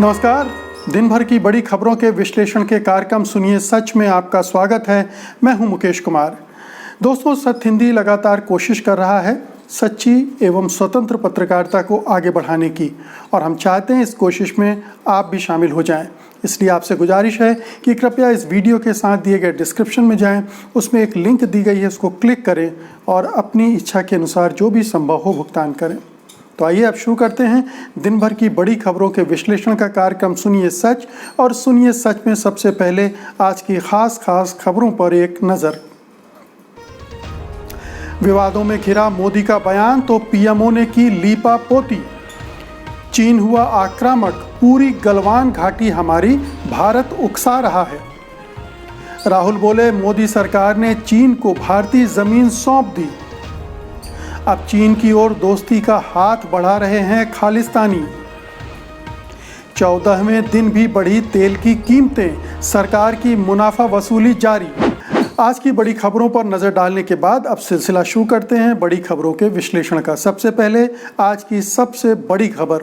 नमस्कार। दिन भर की बड़ी खबरों के विश्लेषण के कार्यक्रम सुनिए सच में आपका स्वागत है। मैं हूं मुकेश कुमार। दोस्तों, सत्य हिंदी लगातार कोशिश कर रहा है सच्ची एवं स्वतंत्र पत्रकारिता को आगे बढ़ाने की, और हम चाहते हैं इस कोशिश में आप भी शामिल हो जाएं। इसलिए आपसे गुजारिश है कि कृपया इस वीडियो के साथ दिए गए डिस्क्रिप्शन में जाएं, उसमें एक लिंक दी गई है, उसको क्लिक करें और अपनी इच्छा के अनुसार जो भी संभव हो भुगतान करें। तो आइए अब शुरू करते हैं दिन भर की बड़ी खबरों के विश्लेषण का कार्यक्रम सुनिए सच। और सुनिए सच में सबसे पहले आज की खास खबरों पर एक नज़र। विवादों में घिरा मोदी का बयान तो पीएमओ ने की लीपा पोती। चीन हुआ आक्रामक, पूरी गलवान घाटी हमारी, भारत उकसा रहा है। राहुल बोले मोदी सरकार ने चीन को भारतीय जमीन सौंप दी। अब चीन की ओर दोस्ती का हाथ बढ़ा रहे हैं खालिस्तानी। 14वें दिन भी बढ़ी तेल की कीमतें, सरकार की मुनाफा वसूली जारी। आज की बड़ी खबरों पर नजर डालने के बाद अब सिलसिला शुरू करते हैं बड़ी खबरों के विश्लेषण का। सबसे पहले आज की सबसे बड़ी खबर,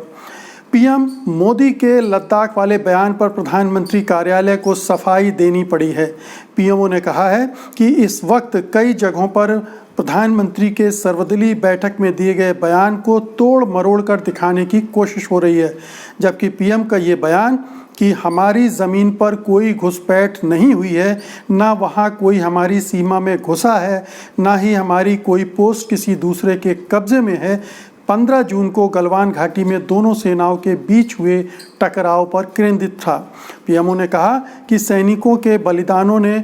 पीएम मोदी के लद्दाख वाले बयान पर प्रधानमंत्री कार्यालय को सफाई देनी पड़ी है। पीएमओ ने कहा है कि इस वक्त कई जगहों पर प्रधानमंत्री के सर्वदलीय बैठक में दिए गए बयान को तोड़ मरोड़ कर दिखाने की कोशिश हो रही है, जबकि पीएम का ये बयान कि हमारी ज़मीन पर कोई घुसपैठ नहीं हुई है, ना वहाँ कोई हमारी सीमा में घुसा है, ना ही हमारी कोई पोस्ट किसी दूसरे के कब्जे में है, 15 जून को गलवान घाटी में दोनों सेनाओं के बीच हुए टकराव पर केंद्रित था। पीएमओ ने कहा कि सैनिकों के बलिदानों ने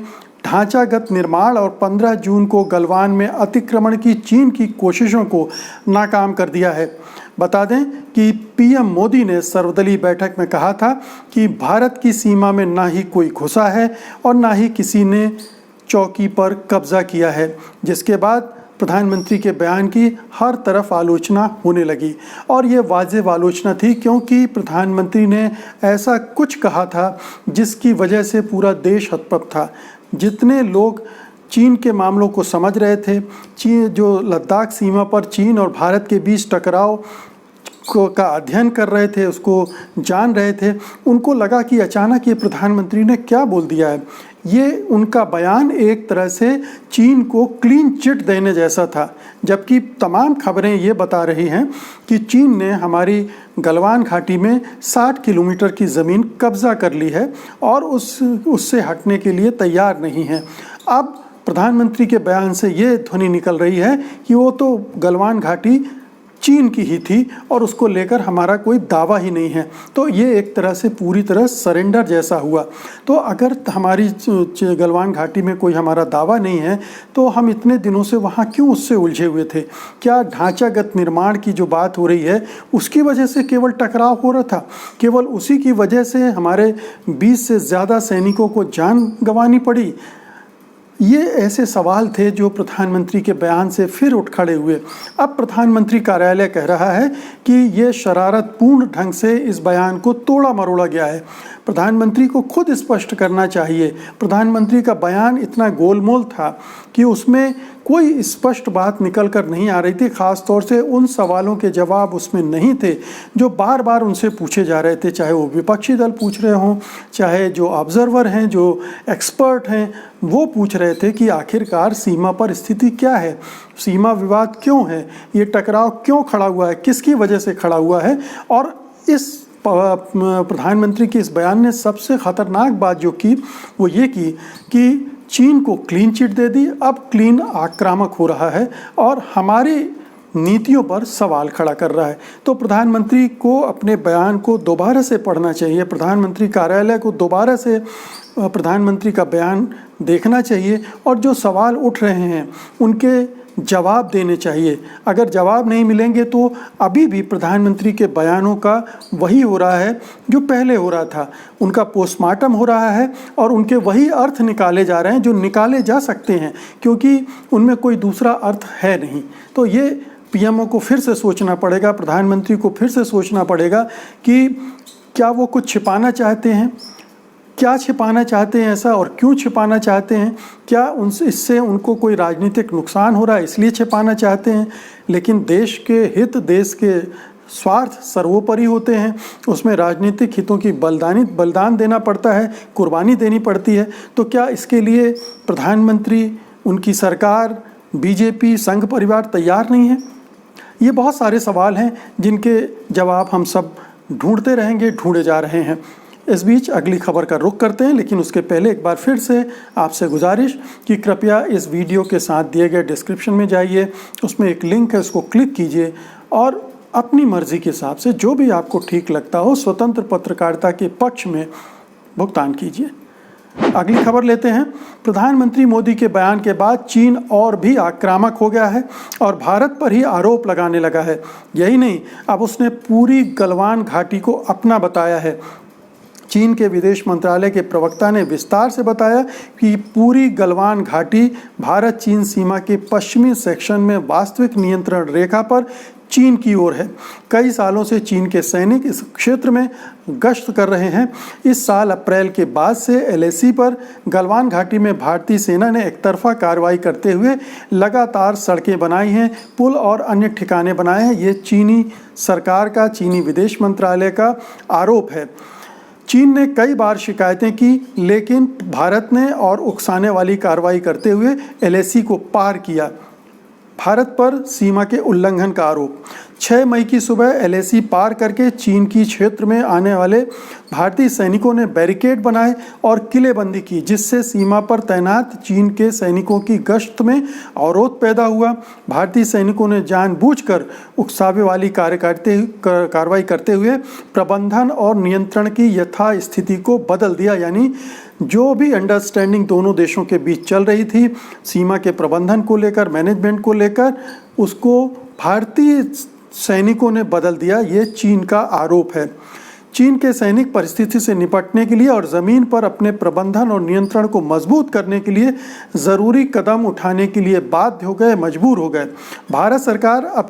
ढांचागत निर्माण और 15 जून को गलवान में अतिक्रमण की चीन की कोशिशों को नाकाम कर दिया है। बता दें कि पीएम मोदी ने सर्वदलीय बैठक में कहा था कि भारत की सीमा में ना ही कोई घुसा है और ना ही किसी ने चौकी पर कब्जा किया है, जिसके बाद प्रधानमंत्री के बयान की हर तरफ आलोचना होने लगी। और ये वाजिब आलोचना थी, क्योंकि प्रधानमंत्री ने ऐसा कुछ कहा था जिसकी वजह से पूरा देश हतप्रभ था। जितने लोग चीन के मामलों को समझ रहे थे, चीन जो लद्दाख सीमा पर चीन और भारत के बीच टकराव का अध्ययन कर रहे थे, उसको जान रहे थे, उनको लगा कि अचानक ये प्रधानमंत्री ने क्या बोल दिया है। ये उनका बयान एक तरह से चीन को क्लीन चिट देने जैसा था, जबकि तमाम खबरें ये बता रही हैं कि चीन ने हमारी गलवान घाटी में 60 किलोमीटर की ज़मीन कब्जा कर ली है और उससे हटने के लिए तैयार नहीं है। अब प्रधानमंत्री के बयान से ये ध्वनि निकल रही है कि वो तो गलवान घाटी चीन की ही थी और उसको लेकर हमारा कोई दावा ही नहीं है। तो ये एक तरह से पूरी तरह सरेंडर जैसा हुआ। तो अगर हमारी गलवान घाटी में कोई हमारा दावा नहीं है तो हम इतने दिनों से वहाँ क्यों उससे उलझे हुए थे? क्या ढांचागत निर्माण की जो बात हो रही है उसकी वजह से केवल टकराव हो रहा था? केवल उसी की वजह से हमारे 20 से ज़्यादा सैनिकों को जान गंवानी पड़ी? ये ऐसे सवाल थे जो प्रधानमंत्री के बयान से फिर उठ खड़े हुए। अब प्रधानमंत्री कार्यालय कह रहा है कि ये शरारतपूर्ण ढंग से इस बयान को तोड़ा मरोड़ा गया है। प्रधानमंत्री को खुद स्पष्ट करना चाहिए। प्रधानमंत्री का बयान इतना गोलमोल था कि उसमें कोई स्पष्ट बात निकल कर नहीं आ रही थी। ख़ास तौर से उन सवालों के जवाब उसमें नहीं थे जो बार बार उनसे पूछे जा रहे थे, चाहे वो विपक्षी दल पूछ रहे हों, चाहे जो ऑब्जर्वर हैं, जो एक्सपर्ट हैं, वो पूछ रहे थे कि आखिरकार सीमा पर स्थिति क्या है, सीमा विवाद क्यों है, ये टकराव क्यों खड़ा हुआ है, किसकी वजह से खड़ा हुआ है। और इस प्रधानमंत्री के इस बयान ने सबसे ख़तरनाक बात जो की वो ये की कि चीन को क्लीन चिट दे दी, अब क्लीन आक्रामक हो रहा है और हमारी नीतियों पर सवाल खड़ा कर रहा है। तो प्रधानमंत्री को अपने बयान को दोबारा से पढ़ना चाहिए, प्रधानमंत्री कार्यालय को दोबारा से प्रधानमंत्री का बयान देखना चाहिए और जो सवाल उठ रहे हैं उनके जवाब देने चाहिए। अगर जवाब नहीं मिलेंगे तो अभी भी प्रधानमंत्री के बयानों का वही हो रहा है जो पहले हो रहा था, उनका पोस्टमार्टम हो रहा है और उनके वही अर्थ निकाले जा रहे हैं जो निकाले जा सकते हैं, क्योंकि उनमें कोई दूसरा अर्थ है नहीं। तो ये पीएमओ को फिर से सोचना पड़ेगा, प्रधानमंत्री को फिर से सोचना पड़ेगा कि क्या वो कुछ छिपाना चाहते हैं, क्या छिपाना चाहते हैं ऐसा, और क्यों छिपाना चाहते हैं? क्या उनसे इससे उनको कोई राजनीतिक नुकसान हो रहा है इसलिए छिपाना चाहते हैं? लेकिन देश के हित, देश के स्वार्थ सर्वोपरि होते हैं, उसमें राजनीतिक हितों की बलिदान देना पड़ता है, कुर्बानी देनी पड़ती है। तो क्या इसके लिए प्रधानमंत्री, उनकी सरकार, बीजेपी, संघ परिवार तैयार नहीं है? ये बहुत सारे सवाल हैं जिनके जवाब हम सब ढूंढते रहेंगे, ढूंढे जा रहे हैं। इस बीच अगली खबर का रुख करते हैं, लेकिन उसके पहले एक बार फिर से आपसे गुजारिश कि कृपया इस वीडियो के साथ दिए गए डिस्क्रिप्शन में जाइए, उसमें एक लिंक है, उसको क्लिक कीजिए और अपनी मर्जी के हिसाब से जो भी आपको ठीक लगता हो स्वतंत्र पत्रकारिता के पक्ष में भुगतान कीजिए। अगली खबर लेते हैं। प्रधानमंत्री मोदी के बयान के बाद चीन और भी आक्रामक हो गया है और भारत पर ही आरोप लगाने लगा है। यही नहीं, अब उसने पूरी गलवान घाटी को अपना बताया है। चीन के विदेश मंत्रालय के प्रवक्ता ने विस्तार से बताया कि पूरी गलवान घाटी भारत चीन सीमा के पश्चिमी सेक्शन में वास्तविक नियंत्रण रेखा पर चीन की ओर है। कई सालों से चीन के सैनिक इस क्षेत्र में गश्त कर रहे हैं। इस साल अप्रैल के बाद से LAC पर गलवान घाटी में भारतीय सेना ने एकतरफा कार्रवाई करते हुए लगातार सड़कें बनाई हैं, पुल और अन्य ठिकाने बनाए हैं। ये चीनी सरकार का, चीनी विदेश मंत्रालय का आरोप है। चीन ने कई बार शिकायतें की, लेकिन भारत ने और उकसाने वाली कार्रवाई करते हुए LAC को पार किया। भारत पर सीमा के उल्लंघन का आरोप। 6 मई की सुबह LAC पार करके चीन की क्षेत्र में आने वाले भारतीय सैनिकों ने बैरिकेड बनाए और किलेबंदी की, जिससे सीमा पर तैनात चीन के सैनिकों की गश्त में अवरोध पैदा हुआ। भारतीय सैनिकों ने जानबूझकर उकसावे वाली कार्रवाई करते हुए प्रबंधन और नियंत्रण की यथास्थिति को बदल दिया। यानी जो भी अंडरस्टैंडिंग दोनों देशों के बीच चल रही थी सीमा के प्रबंधन को लेकर, मैनेजमेंट को लेकर, उसको भारतीय सैनिकों ने बदल दिया। ये चीन का आरोप है। चीन के सैनिक परिस्थिति से निपटने के लिए और ज़मीन पर अपने प्रबंधन और नियंत्रण को मजबूत करने के लिए ज़रूरी कदम उठाने के लिए बाध्य हो गए, मजबूर हो गए। भारत सरकार अब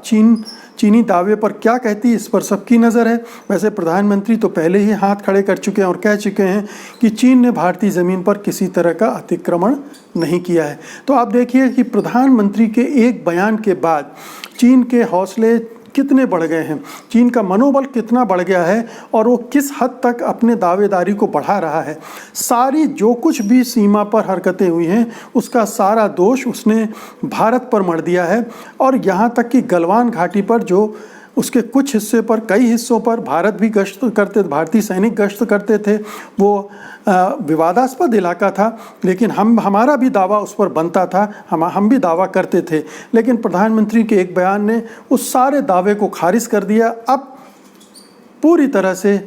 चीनी दावे पर क्या कहती है, इस पर सबकी नज़र है। वैसे प्रधानमंत्री तो पहले ही हाथ खड़े कर चुके हैं और कह चुके हैं कि चीन ने भारतीय ज़मीन पर किसी तरह का अतिक्रमण नहीं किया है। तो आप देखिए कि प्रधानमंत्री के एक बयान के बाद चीन के हौसले कितने बढ़ गए हैं, चीन का मनोबल कितना बढ़ गया है और वो किस हद तक अपने दावेदारी को बढ़ा रहा है। सारी जो कुछ भी सीमा पर हरकतें हुई हैं उसका सारा दोष उसने भारत पर मढ़ दिया है। और यहाँ तक कि गलवान घाटी पर जो उसके कुछ हिस्से पर, कई हिस्सों पर भारत भी गश्त करते, भारतीय सैनिक गश्त करते थे। वो विवादास्पद इलाका था, लेकिन हमारा भी दावा उस पर बनता था, हम भी दावा करते थे। लेकिन प्रधानमंत्री के एक बयान ने उस सारे दावे को खारिज कर दिया। अब पूरी तरह से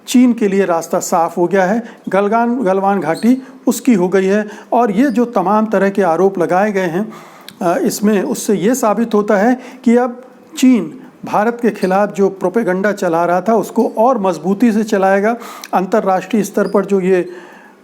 चीन के लिए रास्ता साफ हो गया है। गलवान घाटी उसकी हो गई है। और ये जो तमाम तरह के आरोप लगाए गए हैं इसमें उससे ये साबित होता है कि अब चीन भारत के खिलाफ जो प्रोपेगंडा चला रहा था उसको और मजबूती से चलाएगा। अंतर्राष्ट्रीय स्तर पर जो ये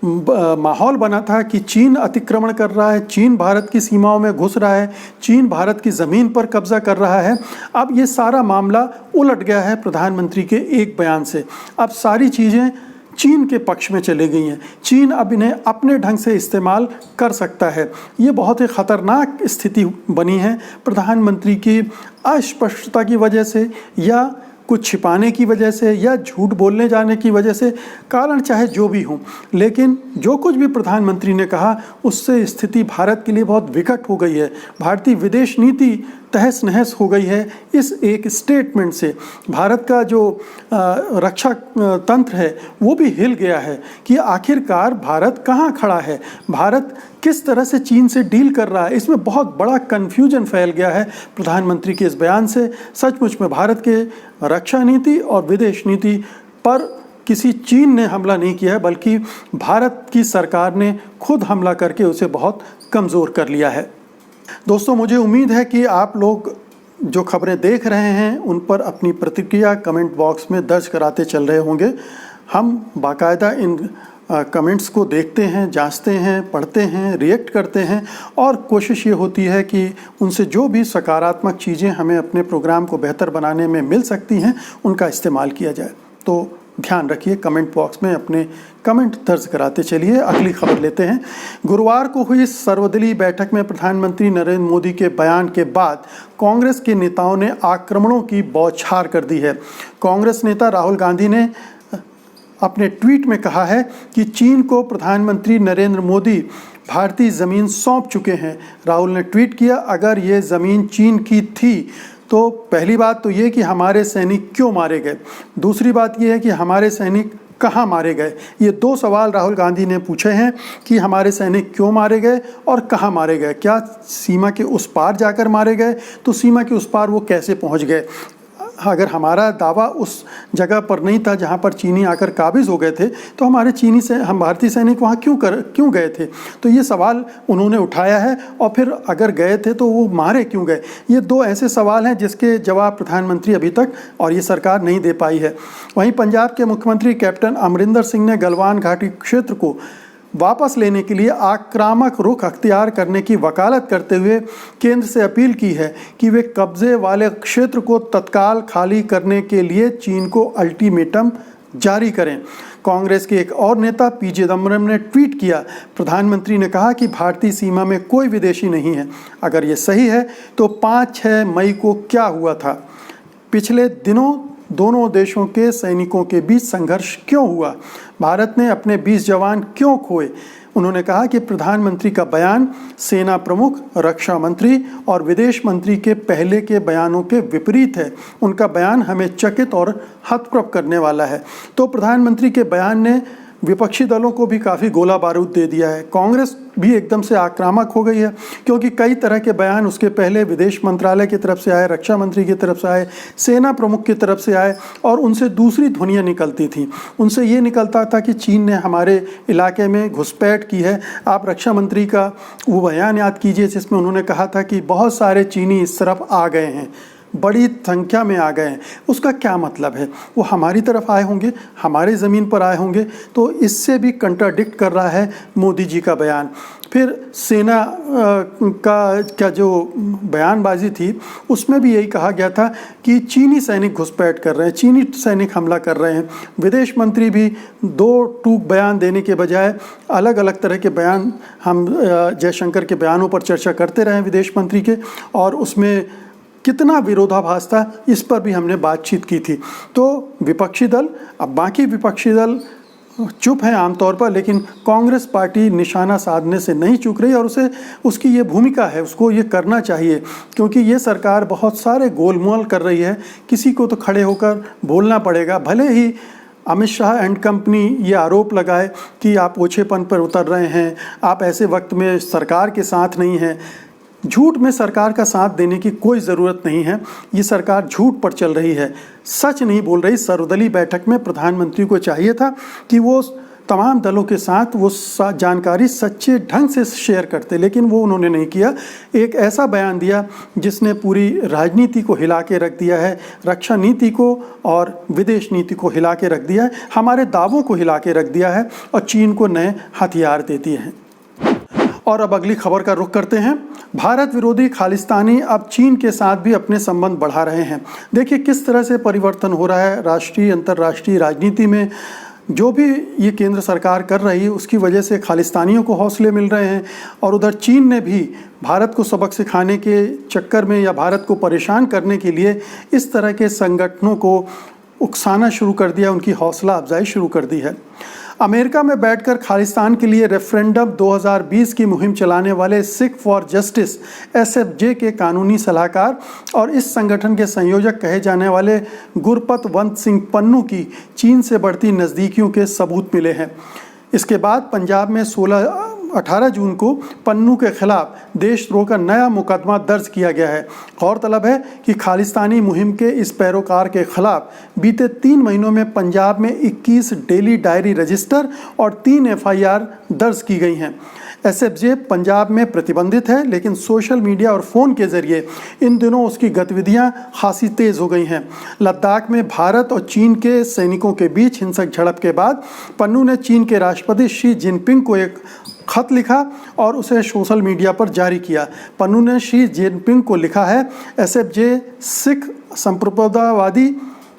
माहौल बना था कि चीन अतिक्रमण कर रहा है, चीन भारत की सीमाओं में घुस रहा है, चीन भारत की ज़मीन पर कब्जा कर रहा है, अब ये सारा मामला उलट गया है प्रधानमंत्री के एक बयान से। अब सारी चीज़ें चीन के पक्ष में चली गई हैं। चीन अब इन्हें अपने ढंग से इस्तेमाल कर सकता है। ये बहुत ही ख़तरनाक स्थिति बनी है प्रधानमंत्री की अस्पष्टता की वजह से, या कुछ छिपाने की वजह से, या झूठ बोलने जाने की वजह से। कारण चाहे जो भी हो, लेकिन जो कुछ भी प्रधानमंत्री ने कहा उससे स्थिति भारत के लिए बहुत विकट हो गई है। भारतीय विदेश नीति तहस नहस हो गई है इस एक स्टेटमेंट से। भारत का जो रक्षा तंत्र है वो भी हिल गया है कि आखिरकार भारत कहाँ खड़ा है, भारत किस तरह से चीन से डील कर रहा है। इसमें बहुत बड़ा कन्फ्यूजन फैल गया है प्रधानमंत्री के इस बयान से। सचमुच में भारत के रक्षा नीति और विदेश नीति पर किसी चीन ने हमला नहीं किया है, बल्कि भारत की सरकार ने खुद हमला करके उसे बहुत कमज़ोर कर लिया है। दोस्तों, मुझे उम्मीद है कि आप लोग जो खबरें देख रहे हैं उन पर अपनी प्रतिक्रिया कमेंट बॉक्स में दर्ज कराते चल रहे होंगे। हम बाकायदा इन कमेंट्स को देखते हैं, जांचते हैं, पढ़ते हैं, रिएक्ट करते हैं और कोशिश ये होती है कि उनसे जो भी सकारात्मक चीज़ें हमें अपने प्रोग्राम को बेहतर बनाने में मिल सकती हैं उनका इस्तेमाल किया जाए। तो ध्यान रखिए, कमेंट बॉक्स में अपने कमेंट दर्ज कराते चलिए। अगली खबर लेते हैं। गुरुवार को हुई सर्वदलीय बैठक में प्रधानमंत्री नरेंद्र मोदी के बयान के बाद कांग्रेस के नेताओं ने आक्रमणों की बौछार कर दी है। कांग्रेस नेता राहुल गांधी ने अपने ट्वीट में कहा है कि चीन को प्रधानमंत्री नरेंद्र मोदी भारतीय ज़मीन सौंप चुके हैं। राहुल ने ट्वीट किया, अगर ये ज़मीन चीन की थी तो पहली बात तो ये कि हमारे सैनिक क्यों मारे गए, दूसरी बात ये है कि हमारे सैनिक कहाँ मारे गए। ये दो सवाल राहुल गांधी ने पूछे हैं कि हमारे सैनिक क्यों मारे गए और कहाँ मारे गए। क्या सीमा के उस पार जाकर मारे गए, तो सीमा के उस पार वो कैसे पहुँच गए। अगर हमारा दावा उस जगह पर नहीं था जहाँ पर चीनी आकर काबिज हो गए थे, तो हम भारतीय सैनिक वहाँ क्यों गए थे। तो ये सवाल उन्होंने उठाया है। और फिर अगर गए थे तो वो मारे क्यों गए। ये दो ऐसे सवाल हैं जिसके जवाब प्रधानमंत्री अभी तक और ये सरकार नहीं दे पाई है। वहीं पंजाब के मुख्यमंत्री कैप्टन अमरिंदर सिंह ने गलवान घाटी क्षेत्र को वापस लेने के लिए आक्रामक रुख अख्तियार करने की वकालत करते हुए केंद्र से अपील की है कि वे कब्जे वाले क्षेत्र को तत्काल खाली करने के लिए चीन को अल्टीमेटम जारी करें। कांग्रेस के एक और नेता पी चिदम्बरम ने ट्वीट किया, प्रधानमंत्री ने कहा कि भारतीय सीमा में कोई विदेशी नहीं है। अगर ये सही है तो 5-6 मई को क्या हुआ था। पिछले दिनों दोनों देशों के सैनिकों के बीच संघर्ष क्यों हुआ, भारत ने अपने 20 जवान क्यों खोए। उन्होंने कहा कि प्रधानमंत्री का बयान सेना प्रमुख, रक्षा मंत्री और विदेश मंत्री के पहले के बयानों के विपरीत है। उनका बयान हमें चकित और हतप्रभ करने वाला है। तो प्रधानमंत्री के बयान ने विपक्षी दलों को भी काफ़ी गोला बारूद दे दिया है। कांग्रेस भी एकदम से आक्रामक हो गई है, क्योंकि कई तरह के बयान उसके पहले विदेश मंत्रालय की तरफ से आए, रक्षा मंत्री की तरफ से आए, सेना प्रमुख की तरफ से आए और उनसे दूसरी ध्वनियाँ निकलती थीं। उनसे ये निकलता था कि चीन ने हमारे इलाके में घुसपैठ की है। आप रक्षा मंत्री का वो बयान याद कीजिए जिसमें उन्होंने कहा था कि बहुत सारे चीनी इस तरफ आ गए हैं, बड़ी संख्या में आ गए हैं। उसका क्या मतलब है, वो हमारी तरफ आए होंगे, हमारे ज़मीन पर आए होंगे। तो इससे भी कंट्राडिक्ट कर रहा है मोदी जी का बयान। फिर सेना का जो बयानबाजी थी उसमें भी यही कहा गया था कि चीनी सैनिक घुसपैठ कर रहे हैं, चीनी सैनिक हमला कर रहे हैं। विदेश मंत्री भी दो टूक बयान देने के बजाय अलग अलग तरह के बयान, हम जयशंकर के बयानों पर चर्चा करते रहे विदेश मंत्री के, और उसमें कितना विरोधाभास था इस पर भी हमने बातचीत की थी। तो विपक्षी दल, अब बाकी विपक्षी दल चुप हैं आमतौर पर, लेकिन कांग्रेस पार्टी निशाना साधने से नहीं चूक रही और उसकी ये भूमिका है, उसको ये करना चाहिए, क्योंकि ये सरकार बहुत सारे गोलमाल कर रही है। किसी को तो खड़े होकर बोलना पड़ेगा। भले ही अमित शाह एंड कंपनी ये आरोप लगाए कि आप ओछेपन पर उतर रहे हैं, आप ऐसे वक्त में सरकार के साथ नहीं हैं। झूठ में सरकार का साथ देने की कोई ज़रूरत नहीं है। ये सरकार झूठ पर चल रही है, सच नहीं बोल रही। सर्वदलीय बैठक में प्रधानमंत्री को चाहिए था कि वो तमाम दलों के साथ वो जानकारी सच्चे ढंग से शेयर करते, लेकिन वो उन्होंने नहीं किया। एक ऐसा बयान दिया जिसने पूरी राजनीति को हिला के रख दिया है, रक्षा नीति को और विदेश नीति को हिला के रख दिया है, हमारे दावों को हिला के रख दिया है और चीन को नए हथियार दे दिए हैं। और अब अगली खबर का रुख करते हैं। भारत विरोधी खालिस्तानी अब चीन के साथ भी अपने संबंध बढ़ा रहे हैं। देखिए किस तरह से परिवर्तन हो रहा है राष्ट्रीय अंतर्राष्ट्रीय राजनीति में। जो भी ये केंद्र सरकार कर रही है उसकी वजह से खालिस्तानियों को हौसले मिल रहे हैं, और उधर चीन ने भी भारत को सबक सिखाने के चक्कर में या भारत को परेशान करने के लिए इस तरह के संगठनों को उकसाना शुरू कर दिया, उनकी हौसला अफजाई शुरू कर दी है। अमेरिका में बैठकर खालिस्तान के लिए रेफरेंडम 2020 की मुहिम चलाने वाले सिख फॉर जस्टिस SFJ के कानूनी सलाहकार और इस संगठन के संयोजक कहे जाने वाले गुरपतवंत सिंह पन्नू की चीन से बढ़ती नज़दीकियों के सबूत मिले हैं। इसके बाद पंजाब में 18 जून को पन्नू के खिलाफ देशद्रोह का नया मुकदमा दर्ज किया गया है। गौरतलब है कि खालिस्तानी मुहिम के इस पैरोकार के खिलाफ बीते 3 महीनों में पंजाब में 21 डेली डायरी रजिस्टर और 3 FIR दर्ज की गई हैं। SFJ पंजाब में प्रतिबंधित है, लेकिन सोशल मीडिया और फ़ोन के ज़रिए इन दिनों उसकी गतिविधियां खासी तेज़ हो गई हैं। लद्दाख में भारत और चीन के सैनिकों के बीच हिंसक झड़प के बाद पन्नू ने चीन के राष्ट्रपति शी जिनपिंग को एक खत लिखा और उसे सोशल मीडिया पर जारी किया। पन्नू ने शी जिनपिंग को लिखा है, SFJ सिख संप्रदायवादी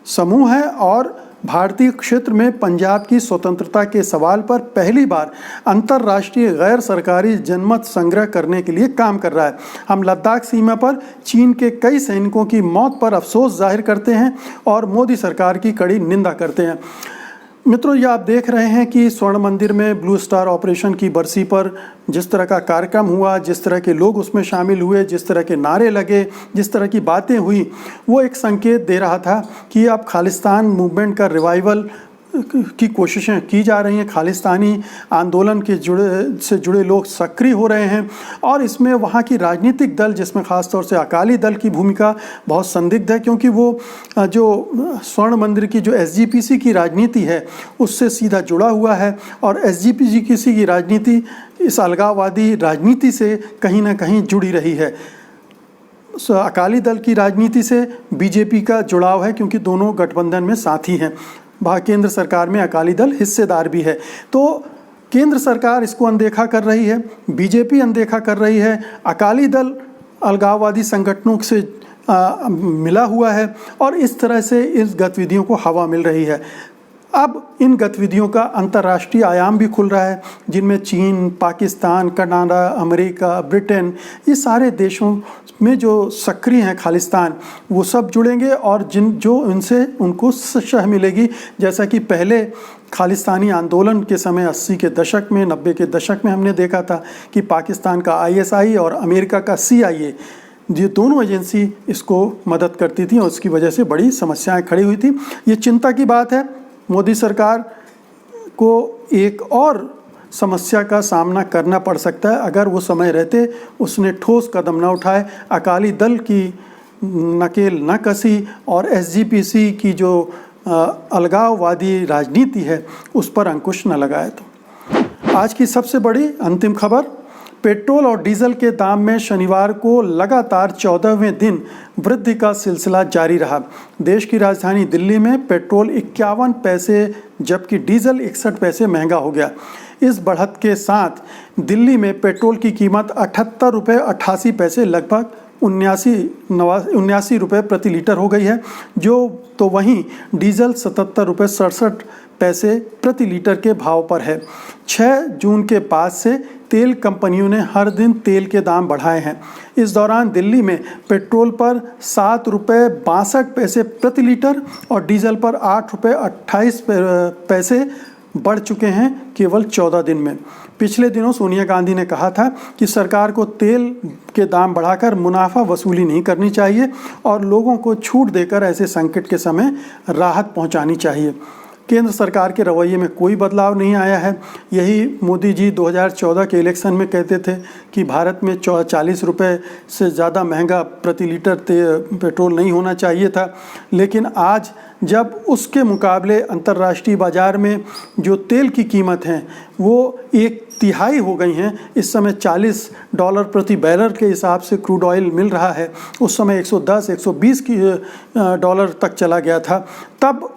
समूह है और भारतीय क्षेत्र में पंजाब की स्वतंत्रता के सवाल पर पहली बार अंतर्राष्ट्रीय गैर सरकारी जनमत संग्रह करने के लिए काम कर रहा है। हम लद्दाख सीमा पर चीन के कई सैनिकों की मौत पर अफसोस जाहिर करते हैं और मोदी सरकार की कड़ी निंदा करते हैं। मित्रों, ये आप देख रहे हैं कि स्वर्ण मंदिर में ब्लू स्टार ऑपरेशन की बरसी पर जिस तरह का कार्यक्रम हुआ, जिस तरह के लोग उसमें शामिल हुए, जिस तरह के नारे लगे, जिस तरह की बातें हुई, वो एक संकेत दे रहा था कि अब खालिस्तान मूवमेंट का रिवाइवल की कोशिशें की जा रही हैं। खालिस्तानी आंदोलन के जुड़े लोग सक्रिय हो रहे हैं और इसमें वहाँ की राजनीतिक दल, जिसमें ख़ास तौर से अकाली दल की भूमिका बहुत संदिग्ध है, क्योंकि वो जो स्वर्ण मंदिर की जो एसजीपीसी की राजनीति है उससे सीधा जुड़ा हुआ है और एसजीपीसी की राजनीति इस अलगाववादी राजनीति से कहीं ना कहीं जुड़ी रही है। अकाली दल की राजनीति से बीजेपी का जुड़ाव है, क्योंकि दोनों गठबंधन में साथी हैं। केंद्र सरकार में अकाली दल हिस्सेदार भी है। तो केंद्र सरकार इसको अनदेखा कर रही है, बीजेपी अनदेखा कर रही है, अकाली दल अलगाववादी संगठनों से मिला हुआ है और इस तरह से इस गतिविधियों को हवा मिल रही है। अब इन गतिविधियों का अंतर्राष्ट्रीय आयाम भी खुल रहा है, जिनमें चीन, पाकिस्तान, कनाडा, अमेरिका, ब्रिटेन, ये सारे देशों में जो सक्रिय हैं खालिस्तान, वो सब जुड़ेंगे और जो इनसे उनको शह मिलेगी। जैसा कि पहले खालिस्तानी आंदोलन के समय 80 के दशक में, 90 के दशक में हमने देखा था कि पाकिस्तान का ISI और अमेरिका का CIA, ये दोनों एजेंसी इसको मदद करती थी और उसकी वजह से बड़ी समस्याएं खड़ी हुई थी। ये चिंता की बात है। मोदी सरकार को एक और समस्या का सामना करना पड़ सकता है अगर वो समय रहते उसने ठोस कदम न उठाए, अकाली दल की नकेल न कसी और एसजीपीसी की जो अलगाववादी राजनीति है उस पर अंकुश न लगाए। तो आज की सबसे बड़ी अंतिम खबर, पेट्रोल और डीजल के दाम में शनिवार को लगातार 14वें दिन वृद्धि का सिलसिला जारी रहा। देश की राजधानी दिल्ली में पेट्रोल 51 पैसे जबकि डीजल 61 पैसे महंगा हो गया। इस बढ़त के साथ दिल्ली में पेट्रोल की कीमत 78 रुपये 88 पैसे लगभग 79 रुपये प्रति लीटर हो गई है, तो वहीं डीजल 77 रुपये 67 पैसे प्रति लीटर के भाव पर है। 6 जून के बाद से तेल कंपनियों ने हर दिन तेल के दाम बढ़ाए हैं। इस दौरान दिल्ली में पेट्रोल पर 7 रुपये 62 पैसे प्रति लीटर और डीजल पर 8 रुपये 28 पैसे बढ़ चुके हैं केवल 14 दिन में। पिछले दिनों सोनिया गांधी ने कहा था कि सरकार को तेल के दाम बढ़ाकर मुनाफा वसूली नहीं करनी चाहिए और लोगों को छूट देकर ऐसे संकट के समय राहत पहुंचानी चाहिए। केंद्र सरकार के रवैये में कोई बदलाव नहीं आया है। यही मोदी जी 2014 के इलेक्शन में कहते थे कि भारत में 40 रुपये से ज़्यादा महंगा प्रति लीटर पेट्रोल नहीं होना चाहिए था, लेकिन आज जब उसके मुकाबले अंतर्राष्ट्रीय बाज़ार में जो तेल की कीमत है वो 1/3 हो गई हैं, इस समय $40 प्रति बैरल के हिसाब से क्रूड ऑयल मिल रहा है, उस समय 110-120 डॉलर तक चला गया था, तब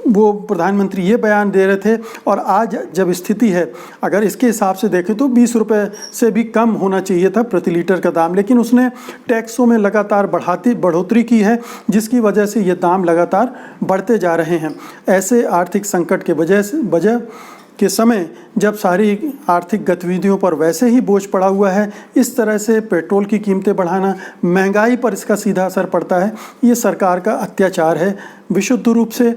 वो प्रधानमंत्री ये बयान दे रहे थे। और आज जब स्थिति है, अगर इसके हिसाब से देखें तो 20 रुपये से भी कम होना चाहिए था प्रति लीटर का दाम, लेकिन उसने टैक्सों में लगातार बढ़ोतरी की है, जिसकी वजह से ये दाम लगातार बढ़ते जा रहे हैं। ऐसे आर्थिक संकट के वजह के समय जब सारी आर्थिक गतिविधियों पर वैसे ही बोझ पड़ा हुआ है, इस तरह से पेट्रोल की कीमतें बढ़ाना, महंगाई पर इसका सीधा असर पड़ता है। ये सरकार का अत्याचार है। विशुद्ध रूप से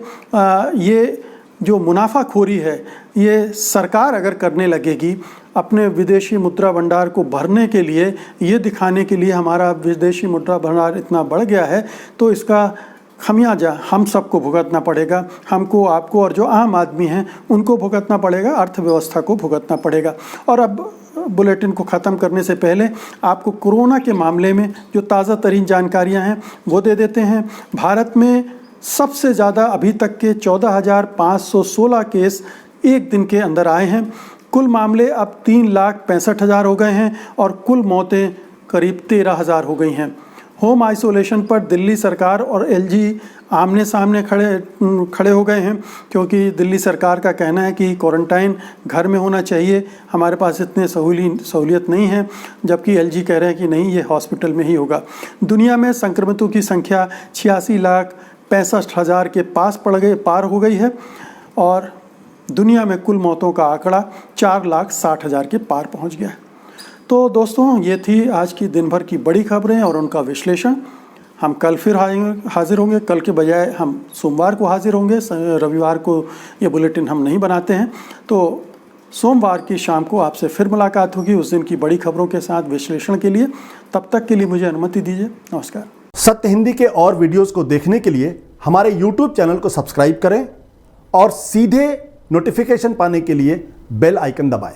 ये जो मुनाफाखोरी है, ये सरकार अगर करने लगेगी अपने विदेशी मुद्रा भंडार को भरने के लिए, ये दिखाने के लिए हमारा विदेशी मुद्रा भंडार इतना बढ़ गया है, तो इसका खमियाजा हम सबको भुगतना पड़ेगा। हमको, आपको और जो आम आदमी हैं उनको भुगतना पड़ेगा, अर्थव्यवस्था को भुगतना पड़ेगा। और अब बुलेटिन को ख़त्म करने से पहले आपको कोरोना के मामले में जो ताज़ा तरीन जानकारियां हैं वो दे देते हैं। भारत में सबसे ज़्यादा अभी तक के 14,516 केस एक दिन के अंदर आए हैं। कुल मामले अब 3,65,000 हो गए हैं और कुल मौतें करीब 13,000 हो गई हैं। होम आइसोलेशन पर दिल्ली सरकार और LG आमने सामने खड़े हो गए हैं, क्योंकि दिल्ली सरकार का कहना है कि क्वारंटाइन घर में होना चाहिए, हमारे पास इतने सहूलियत नहीं है, जबकि LG कह रहे हैं कि नहीं, ये हॉस्पिटल में ही होगा। दुनिया में संक्रमितों की संख्या 65,000 के पार हो गई है और दुनिया में कुल मौतों का आंकड़ा 4,60,000 के पार पहुंच गया है। तो दोस्तों, ये थी आज की दिन भर की बड़ी खबरें और उनका विश्लेषण। हम कल फिर हाजिर होंगे। कल के बजाय हम सोमवार को हाजिर होंगे। रविवार को ये बुलेटिन हम नहीं बनाते हैं, तो सोमवार की शाम को आपसे फिर मुलाकात होगी उस दिन की बड़ी खबरों के साथ विश्लेषण के लिए। तब तक के लिए मुझे अनुमति दीजिए। नमस्कार। सत्य हिंदी के और वीडियोस को देखने के लिए हमारे YouTube चैनल को सब्सक्राइब करें और सीधे नोटिफिकेशन पाने के लिए बेल आइकन दबाएं।